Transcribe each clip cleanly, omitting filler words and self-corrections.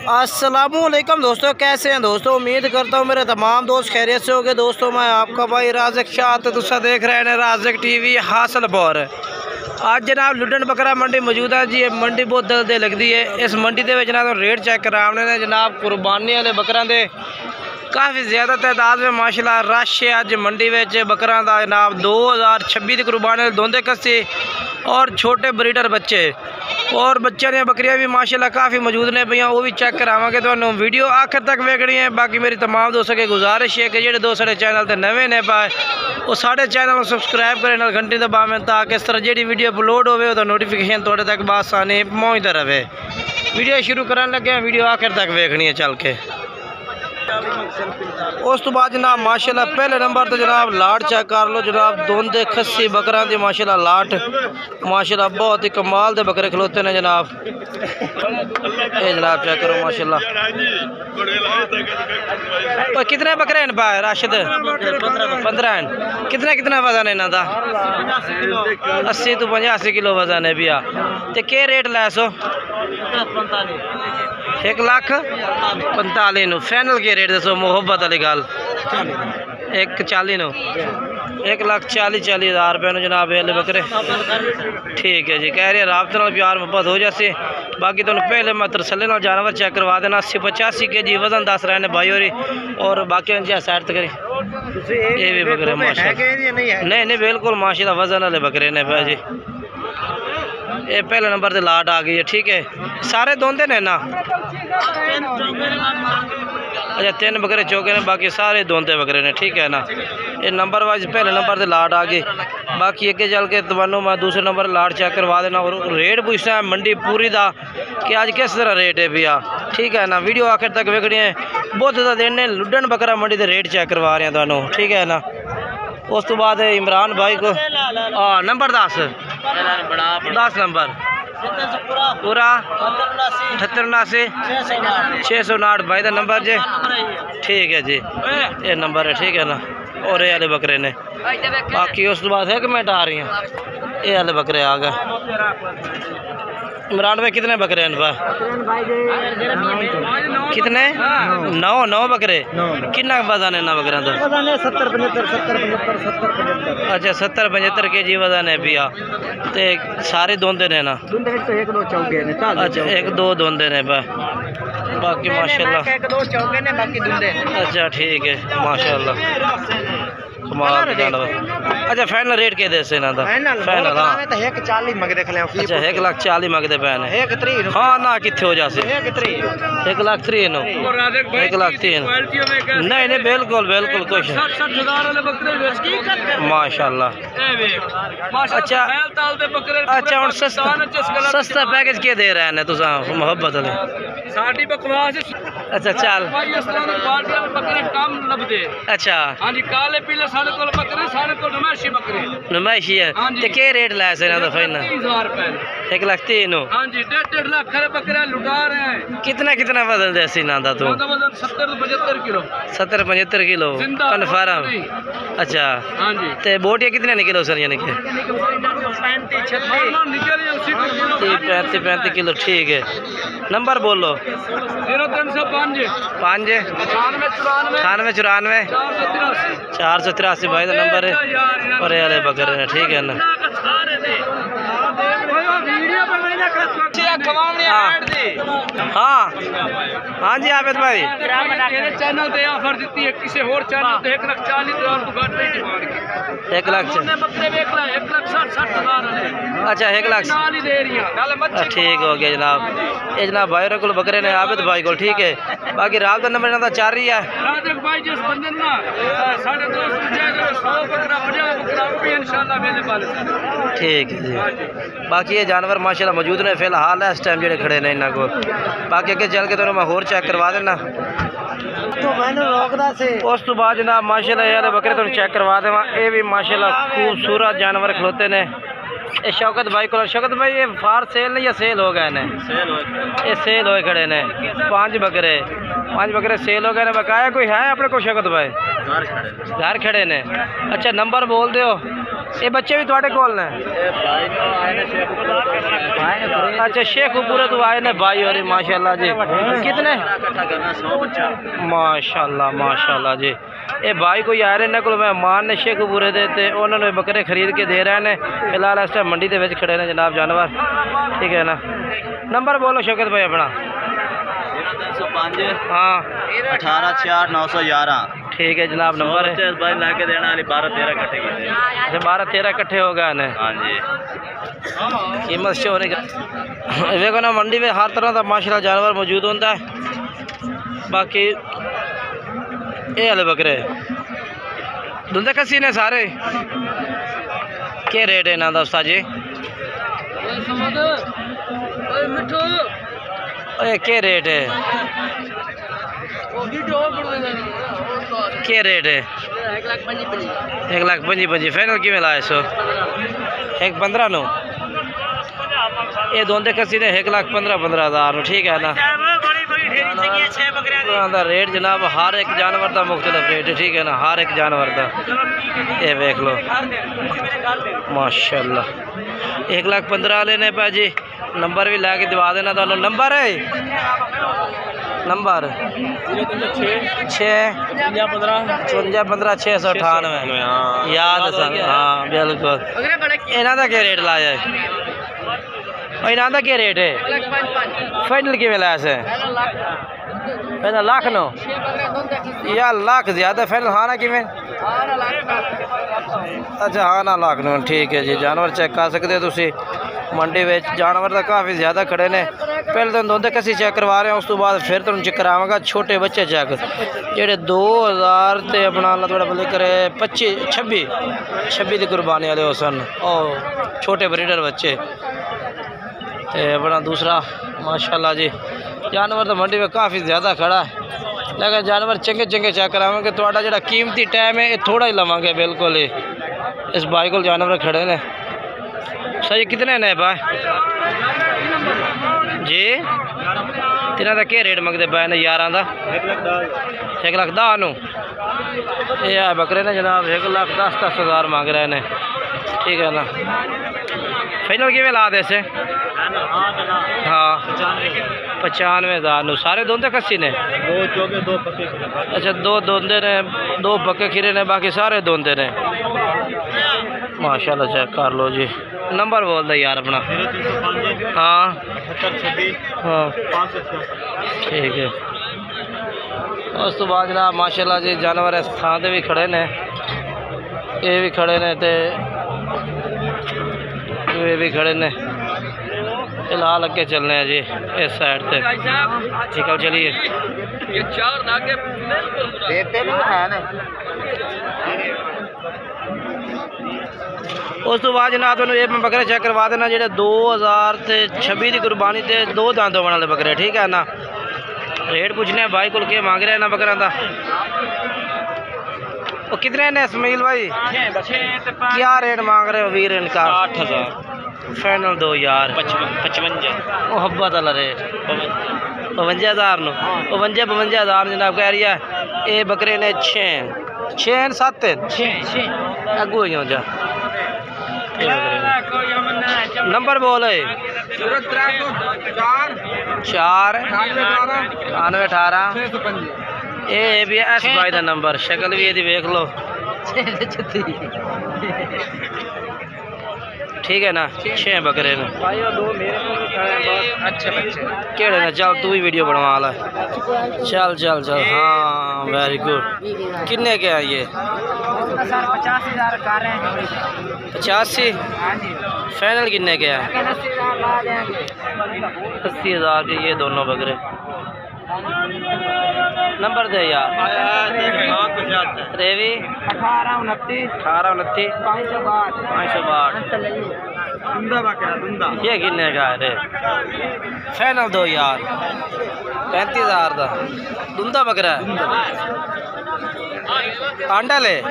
अस्सलामुअलैकुम दोस्तों, कैसे हैं दोस्तों। उम्मीद करता हूँ मेरे तमाम दोस्त खैरियत से होंगे। दोस्तों मैं आपका भाई राज़िक शाह, तो तुसा देख रहे हैं राज़िक टीवी हासिलपुर। आज जनाब लुडन बकरा मंडी मौजूद है जी। मंडी बहुत दलदे लगती है। इस मंडी के जनाब रेट चेक कराने ने जनाब कुर्बानी वाले बकरा दे काफ़ी ज़्यादा तादाद में माशाल्लाह रश है। अज मंडी में बकरा का जनाब 2026 की कुर्बानी दोंदे कस्से और छोटे ब्रीडर बच्चे और बच्चे ने बकरियां भी माशाल्लाह काफ़ी मौजूद ने भैया, वो भी चेक करावांगे। तो वीडियो आखिर तक वेखनी है। बाकी मेरी तमाम दोस्तों की गुजारिश है कि जो दोस्त साढ़े चैनल पर नवे ने पाए वो साढ़े चैनल को सबसक्राइब करें, नाल घंटी दबावें ताकि इस तरह जी वीडियो अपलोड हो तो नोटिफिकेशन थोड़े तक बासानी पहुँचता रहे। वीडियो शुरू करने लगे, वीडियो आखिर तक वेखनी है चल के। उस तो बाद जनाब माशाल्लाह पहले नंबर तो जनाब लाट चेक कर लो जनाब। दोंदे खस्सी बकरा दी माशाल्लाह लाट माशाल्लाह बहुत ही कमाल दे बकरे खलोते ने जनाब। ये जनाब चेक करो माशाल्लाह। और कितने बकरे हैं भाई राशिद? 15 हैं। कितना कितना वजन है इन्हों का? 80 तो 85 किलो वजन है भैया। तो क्या रेट लै सो? 1,45,000 फाइनल के रेट दसो मुहब्बत वाली गल। 1,40,000 नो 1,40,000 रुपये जनाब ये बकरे। ठीक है जी, कह रहे राबते नाल प्यार मुहब्बत हो जाए। बाकी तुम पहले मैं तरसले नाल जानवर चेक करवा देना। 80-85 के जी वजन दस रहे हैं भाई होरी। और बाकी जी साइड तक ये भी बकरे माशाल्लाह नहीं बिल्कुल माशाल्लाह वजन वाले बकरे ने भाई जी। ये पहले नंबर से लाट आ गई है। ठीक है, सारे दोंदे ने ना? अच्छा 3 बकरे चौके ने, बाकी सारे दोंदे बकरे ने। ठीक है ना, ये नंबर वाइज पहले नंबर से लाट आ गई। बाकी अगे चल के तमन्नू मैं दूसरे नंबर लाट चेक करवा देना और रेट पूछना है मंडी पूरी का कि आज किस तरह रेट है भैया। ठीक है ना, वीडियो आखिर तक वेखनी है। बहुत ज़्यादा दिन ने लुडन बकरा मंडी के रेट चेक करवा रहे हैं तुहानू। ठीक है ना, उस तो बाद इमरान भाई को नंबर 10 नंबर पूरा 78-79-659 भाई का नंबर जी। ठीक है जी, ये नंबर है। ठीक है ना, और ये वाले बकरे ने। बाकी उस तो बाद है कि मैं आ रही हूँ। ये वाले बकरे आ गए। इमरान भाई कितने बकरे हैं भाई? कितने? 9 बकरे। कितना वजन है ना बकरा का? 70-75 अच्छा 70-75 के जी वजन है भैया। तो सारे दोंदे ने ना? अच्छा 1-2 दोंदे ने भाई, बाकी माशाल्लाह 1-2 चौके ने बाकी दोंदे। अच्छा ठीक है माशाल्लाह कमाल जानवर। अच्छा फाइनल रेट के दे से ना था? फाइनल हां तो 1,40 मंगदे खले। अच्छा 1,40,000 मंगदे पैन है। 1,30 हां ना किथे हो जासे 1,30,000 नो 1,30,000 नहीं नहीं बिल्कुल बिल्कुल कुछ 60,000 वाले बकरे बेच की करते माशाल्लाह। अच्छा अच्छा हुन सस्ता पैकेज के दे रहे हैं तुसा मोहब्बत वाले? साडी बकवास। अच्छा चल भाई इस तरह क्वालिटी में बकरे कम लबदे। अच्छा हां जी, काले पीले सारे कोल बकरे, सारे कोल नमाशी बकरे। नमाशी है ते के रेट लै से ना फाइनल? 30,000 रुपए। 1,30,000 हां जी, 1.5 लाख खरे बकरे लुटा रहे हैं। कितना कितना वजन देसी ना दा तू? 70-75 किलो। 70-75 kilo confirm? अच्छा हां जी। ते बोटियां कितने निकलो सर यानी कि 35 किलो। ठीक है, नंबर बोलो। 0305 9894 483 भाई का नंबर है। और ये वाले बकरे हैं। ठीक है ना, हाँ हाँ जी आबिद भाई चैनल पे ऑफर दी है, किसी और चैनल पे 1,40,000 तो घट नहीं डिमांड की 1 लाख बकरे देख ला 1,60,000 अच्छा 1 लाख दे रही है। ठीक हो गया जनाब। ये जनाब भाई को बकरे ने आबिद भाई को। ठीक है, बाकी रात का नंबर इन्हों चल रही है। भाई जिस बंदे ना साढ़े दोस्त 100 बकरा 50 बकरा भी इंशाल्लाह अवेलेबल है। ठीक है जी, बाकी ये जानवर माशाल्लाह मौजूद ने फिलहाल इस टाइम जो खड़े ने इन्हों को। बाकी अगे चल के तो मैं होर चेक करवा देना। उस तो बाद जनाब माशाल्लाह ये बकरे तुम चेक करवा देव। ये भी माशाल्लाह खूबसूरत जानवर खलोते ने। ये शौकत भाई को, शौकत भाई ये फार सेल नहीं या सेल हो गए ने? ये सेल हो खड़े ने 5 बकरे सेल हो गए ने। बकाया कोई है अपने को शौकत भाई? घर खड़े ने। अच्छा नंबर बोल दो। ये बच्चे भी थोड़े कोल ने? अच्छा शेखपुरे तो आए ने भाई और माशाल्लाह जी। कितने? माशाल्लाह माशाल्लाह जी। ये भाई कोई आ रहे ने को मान ने शेखपुरे दे ते उन्होंने बकरे खरीद के दे रहे हैं। फिलहाल इस टाइम मंडी के खड़े ने जनाब जानवर, ठीक है ना। नंबर बोलो शौकत भाई अपना। 305 हाँ 18 ठीक है जनाब नंबर है भाई लाके देना 12-13 कट्ठे की। अच्छा 12-13 कट्ठे हो गए ने। हाँ जी कीमत शो नहीं कर देखो ना मंडी में हर तरह का माशाल्लाह जानवर मौजूद होता है। बाकी ये वाले बकरे दुंदे कसी ने सारे क्या रेट है ना दोस्ता जी? क्या रेट है? क्या रेट है? 1,55,000 फाइनल की मिला है सो 1,15,000 नो। ये दोनों कसी ने 1,15,000 ठीक है ना। रेट जनाब हर एक जानवर का मुख्तलिफ रेट है, ठीक है ना, हर एक जानवर का। ये देख लो माशाल्लाह 1,15,000 लेने पे जी। नंबर भी ला के दिवा देना तो नंबर है नंबर 65515 याद सर। हाँ बिल्कुल। इन्हों का क्या रेट लाया है? इन्हों का क्या रेट है? फाइनल की मिला है? फाइनल लाख नो या लाख ज़्यादा फाइनल हाँ ना कि अच्छा हाँ ना लाख नो ठीक है जी। जानवर चेक कर सकते हो तुसी मंडी में जानवर तो काफ़ी ज़्यादा खड़े ने। पहले तो दोनों कसी चेक करवा रहे हैं, उस तो बाद फिर तुम चेक करावांगा छोटे बच्चे चेक जेडे 2000 ते अपना अल्लाह थोड़ा बोले करे 26 की कुर्बानी वाले हो सन और छोटे ब्रीडर बच्चे ते अपना दूसरा माशाल्लाह जी। जानवर तो मंडी में काफ़ी ज़्यादा खड़ा है, लेकिन जानवर चंगे चेक करावेंगे। थोड़ा जो कीमती टाइम है ये थोड़ा ही लवांगे बिल्कुल ही। इस भाई को जानवर खड़े ने सही कितने ने भाई जी? तिना का क्या रेट मंगते पाए ने 11 का? 1,10,000 नो। ये है बकरे ने जनाब 1,10,000 मांग रहे ने, ठीक है ना। फाइनल की ला दे से? हाँ 95,000 नो। सारे दोंदे कस्सी ने? अच्छा 2 दोंदे ने, 2 पक्के खीरे ने, बाकी सारे दोंदे ने माशाल्लाह। चेक कर लो जी। नंबर बोल दे यार अपना। हाँ हाँ ठीक है। उस तो बाद जनाब माशाल्लाह जी जानवर इस थां ते भी खड़े ने, ये भी खड़े ने ते ये भी खड़े ने। फिलहाल अगे चलने हैं जी इस साइड से, ठीक है चलिए। उस तो बाद जनाब तुम ये बकरे चेक करवा देना जो 2026 की कुर्बानी से 2 दांत होने वाले बकरे, ठीक है ना। रेट पूछने भाई को क्या मांग रहे हैं ना बकरा का? वो कितने ने इसमाइल भाई? क्या रेट मांग रहे हो वीर इनका? 60,000 फाइनल 2 यार 55 मोहब्बत वाला रेट 52,000 नो। 52,000 जनाब कह रही है। ये बकरे ने 6-7 अगू ही हो जा। नंबर बोल 4-98-18 ये भी एस भाई का नंबर। शक्ल भी यदि देख लो ठीक है ना। 6 बकरे ने केड़े ने। चल तू ही वीडियो बनवा ला। चल हाँ वेरी गुड। किन्ने के ये? 85 फाइनल किन्ने के? 80,000 के ये दोनों बकरे। नंबर दे यार। रेवी 18-29 562 ये किन्ने का है? फाइनल 2 यार 35,000 का दुंदा बकरा है। आंडा ले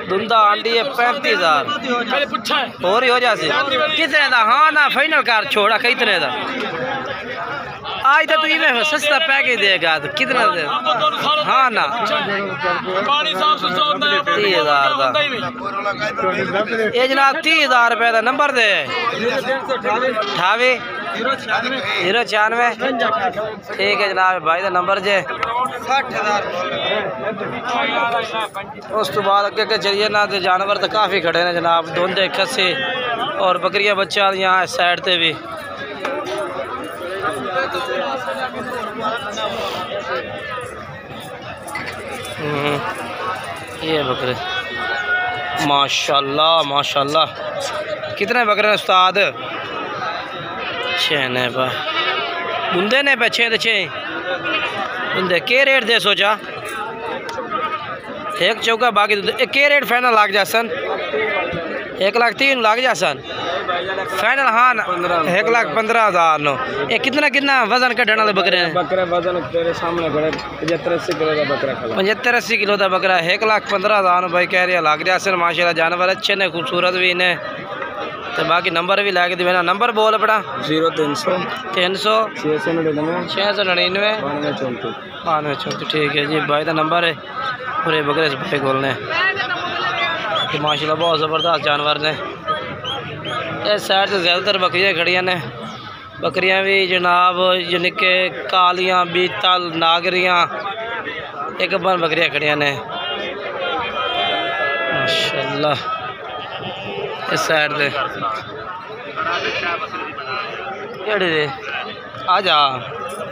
दुंदा आंडी है 35,000 और ही हो जासी कितने दा? हाँ ना फाइनल कार छोड़ा कितने दा? आज तो तू इवें सस्ता पैकेज देगा तो कितना दे? हाँ ना 30,000 का ये जनाब 30,000 रुपये का नंबर दे 98 096 ठीक है जनाब भाई का नंबर जे 60,000 उस तो बाद अगे के चलिए ना तो जानवर तो काफ़ी खड़े ने जनाब दोंदे खस्से और बकरियां बच्चा यहाँ साइड पे भी ये बकरे माशाल्लाह माशाल्लाह कितने बकरे हैं उस्ताद? 6 ने पा बुंदे ने पे 6 बुंदे के रेट दे सोचा एक चौका बाकी के रेट फाइनल लाग जासन 1,03,000 लाग जासन फाइनल। हाँ 1,15,000 नो ये कितना कितना वजन कढ़ने वाले बकरे हैं? बकरा वजन तेरे सामने खड़े 75-80 किलो का बकरा खड़ा 75-80 किलो का बकरा 1,15,000 भाई कह रही है लाग जासन माशाल्लाह जानवर अच्छे ने खूबसूरत भी ने तो बाकी नंबर भी ला के दे नंबर बोल अपना 0300 300 699 699 9234 ठीक है जी भाई का नंबर है पूरे बकरे से भाई खोलने माशाल्लाह बहुत ज़बरदस्त जानवर ने इस साइड से ज़्यादातर बकरियाँ खड़ियाँ ने बकरियाँ भी जनाब यानी कि कालियाँ बीतल नागरियाँ एक बन बकरियाँ खड़ियाँ ने माशाल्लाह इस साइड से केड़े दे आ जा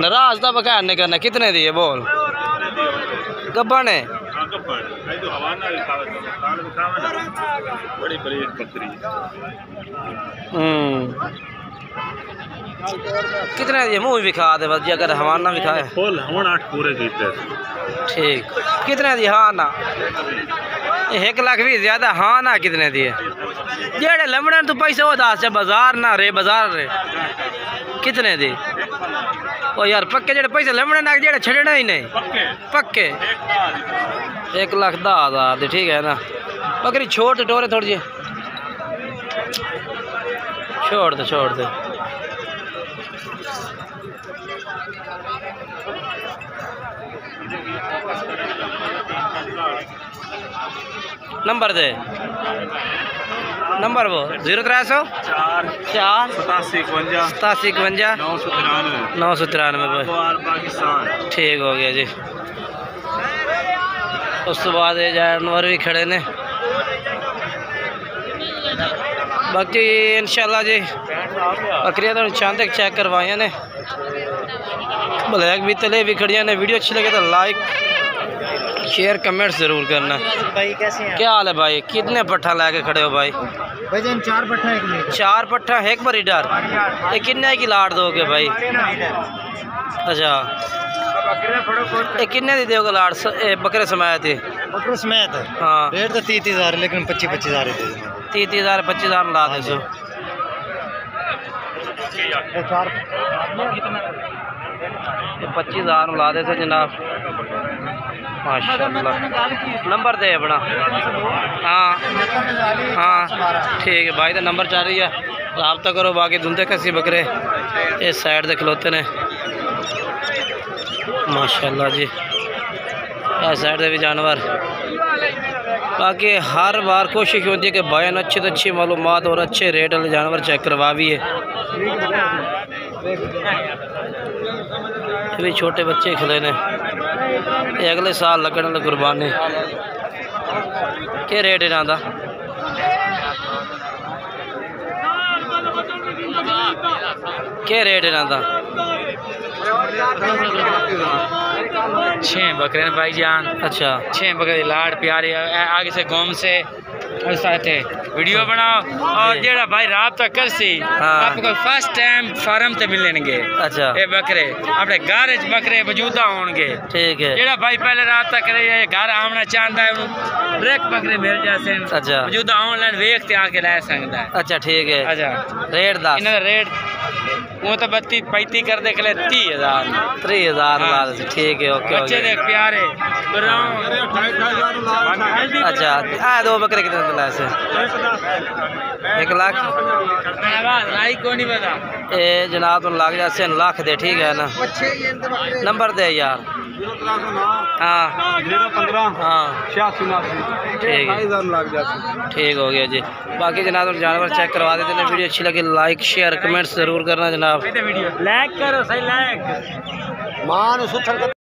नाराज का बकाया नहीं करना कितने दिए बोल गब्बा ने कितने दिए मुँह भी खा दे बस जी अगर हवाना भी खाए फुल हुन 8 पूरे जीते ठीक कितने दिए? हाँ ना 1 लाख भी ज़्यादा हाँ ना कितने दिए? जेड़े लमड़े तू पैसे वो दस बाजार ना रे बाजार रे कितने दी? ओ यार पक्के जेड़े पैसे लमड़े ना जेड़े छड़ना ही नहीं पक्के 1,10,000 ठीक है ना बकरी छोड़ दे टोरे थोड़ी जी छोड़ दे नंबर दे नंबर वो 0300 4 87 51 993 ठीक हो गया जी। उस तो बाद ये जानवर भी खड़े ने बाकी इंशाल्लाह जी बकरियां तो चांद तक चेक करवाइया ने ब्लैक भी तले भी खड़िया ने वीडियो अच्छी लगे तो लाइक शेयर कमेंट ज़रूर करना। भाई कैसे हैं? क्या हाल है भाई? कितने पट्ठा लेके खड़े हो भाई? वजन 4 पट्ठा एक में 4 पट्ठा एक बरीडर ये किन्ने की लाट दोगे भाई? अच्छा ये किन्ने दी दोगे लाट बकरे समाया थे? बकरे समेत हाँ रेट तो 30,000 लेकिन 25,000 दे 30,000 25,000 ला दे सो 25,000 ला दे सो जनाब माशाल्लाह। नंबर दे अपना हाँ ठीक है भाई तो नंबर चल रही है रब्ता करो बाकी धुंधे कसी बकरे इस साइड से खलोते ने माशाल्लाह जी इस साइड से भी जानवर बाकी हर बार कोशिश होती है कि बयान अच्छी तो अच्छी मालूमात और अच्छे रेट वाले जानवर चेक करवा भी है। भी छोटे बच्चे खिले ने ये अगले साल लगने वाले कुर्बानी क्या रेट है ना क्या रेट है ना 6 बकरे भाई जान अच्छा 6 बकरे लाड़ प्यारे आगे से गोम से थे वीडियो बनाओ और जेड़ा भाई राब्ता कर सी आपको फर्स्ट टाइम फार्म ते मिलेंगे। अच्छा ये बकरे अपने घर च बकरे मौजूदा होंगे ठीक है जेड़ा भाई पहले राब्ता करे घर आना चाहता है डायरेक्ट बकरे मिल जाते हैं। अच्छा मौजूदा ऑनलाइन वेख के आके ले सकता है। अच्छा ठीक है अच्छा रेट दस इनका रेट वो तो 32-35 कर दे कले 30,000 30,000 ला दे। ठीक है ओके बच्चे ओके। देख प्यारे अच्छा आ दो बकरे कितने दिला से 1 लाख लाई को नहीं पता ये जनाब तुम लाग जासे लाख दे ठीक है ना। नंबर दे यार। हाँ 015 हाँ 86 ठीक है ठीक हो गया जी। बाकी जनाब तुम जानवर चेक करवा देते हैं। वीडियो अच्छी लगी लाइक शेयर कमेंट्स ज़रूर करना जनाब। लाइक करो सही लाइक मान सुथर